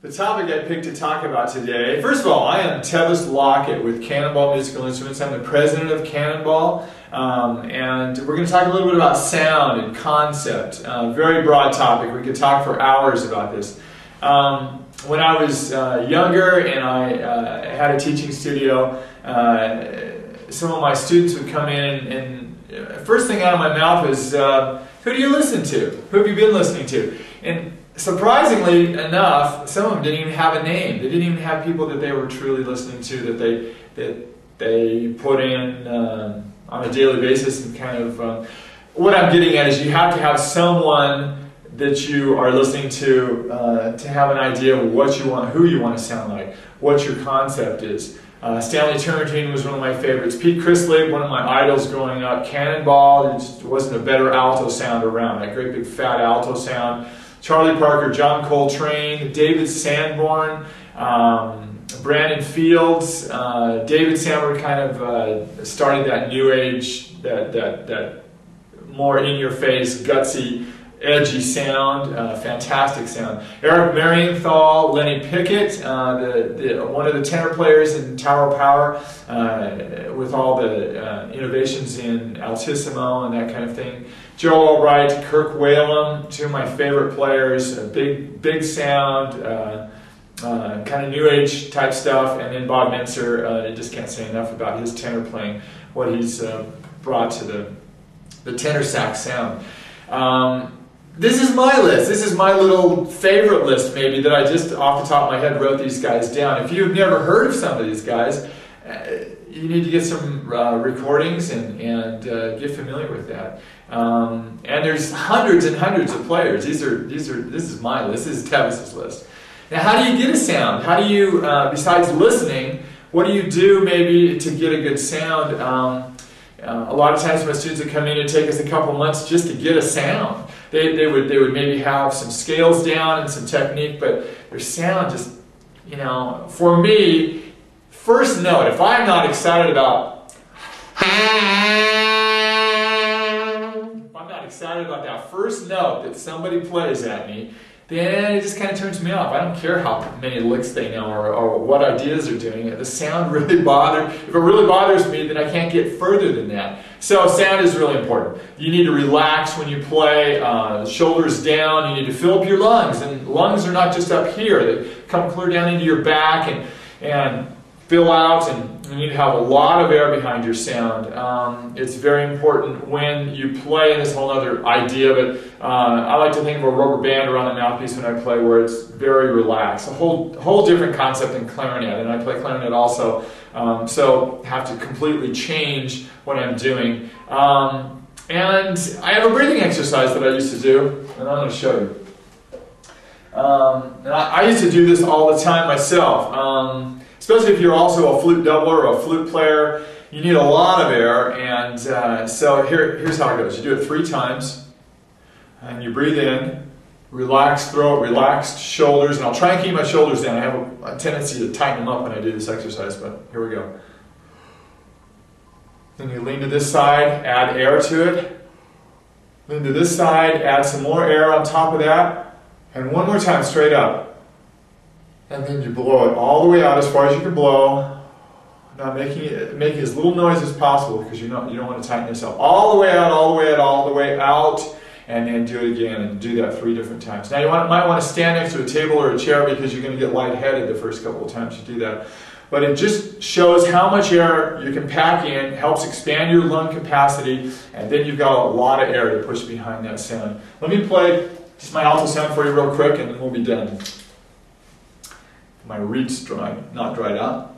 The topic I picked to talk about today, first of all, I am Tevis Laukat with Cannonball Musical Instruments. I'm the president of Cannonball, and we're going to talk a little bit about sound and concept. Very broad topic. We could talk for hours about this. When I was younger and I had a teaching studio, some of my students would come in and first thing out of my mouth was, who do you listen to? Who have you been listening to? And surprisingly enough, some of them didn't even have a name. They didn't even have people that they were truly listening to, that they put in on a daily basis. And kind of what I'm getting at is you have to have someone that you are listening to have an idea of what you want, who you want to sound like, what your concept is. Stanley Turrentine was one of my favorites. Pete Chrisley, one of my idols growing up. Cannonball, there just wasn't a better alto sound around. That great big fat alto sound. Charlie Parker, John Coltrane, David Sanborn, Brandon Fields. David Sanborn kind of started that new age, that more in-your-face, gutsy, edgy sound, fantastic sound. Eric Marienthal, Lenny Pickett, one of the tenor players in Tower of Power, with all the innovations in altissimo and that kind of thing. Joel Albright, Kirk Whalum, two of my favorite players, big sound, kind of new age type stuff, and then Bob Mentzer. I just can't say enough about his tenor playing, what he's brought to the tenor sax sound. This is my list. This is my little favorite list, maybe, that I just off the top of my head wrote these guys down. If you've never heard of some of these guys, you need to get some recordings and get familiar with that. And there's hundreds and hundreds of players. This is my list. This is Tevis's list. Now, how do you get a sound? How do you, besides listening, what do you do maybe to get a good sound? A lot of times my students would come in and take us a couple months just to get a sound. They would maybe have some scales down and some technique, but their sound just, for me, first note, if I'm not excited about that first note that somebody plays at me, then it just kind of turns me off. I don't care how many licks they know or what ideas they're doing. The sound really bothers. If it really bothers me, then I can't get further than that. So sound is really important. You need to relax when you play, shoulders down. You need to fill up your lungs. And lungs are not just up here. They come clear down into your back and fill out, and you need to have a lot of air behind your sound. It's very important when you play, and this whole other idea, but I like to think of a rubber band around the mouthpiece when I play where it's very relaxed. A whole different concept than clarinet, and I play clarinet also, so have to completely change what I'm doing. And I have a breathing exercise that I used to do, and I'm going to show you. And I used to do this all the time myself. Especially if you're also a flute doubler or a flute player, you need a lot of air, and so here's how it goes. You do it 3 times, and you breathe in, relaxed throat, relaxed shoulders, and I'll try and keep my shoulders down. I have a tendency to tighten them up when I do this exercise, but here we go. Then you lean to this side, add air to it. Lean to this side, add some more air on top of that, and one more time straight up. And then you blow it all the way out as far as you can blow, not making as little noise as possible because you don't want to tighten yourself. All the way out, all the way out, all the way out, and then do it again, and do that 3 different times. Now you might want to stand next to a table or a chair because you're going to get lightheaded the first couple of times you do that. But it just shows how much air you can pack in, helps expand your lung capacity, and then you've got a lot of air to push behind that sound. Let me play just my alto sound for you real quick, and then we'll be done. My reed's not dried out.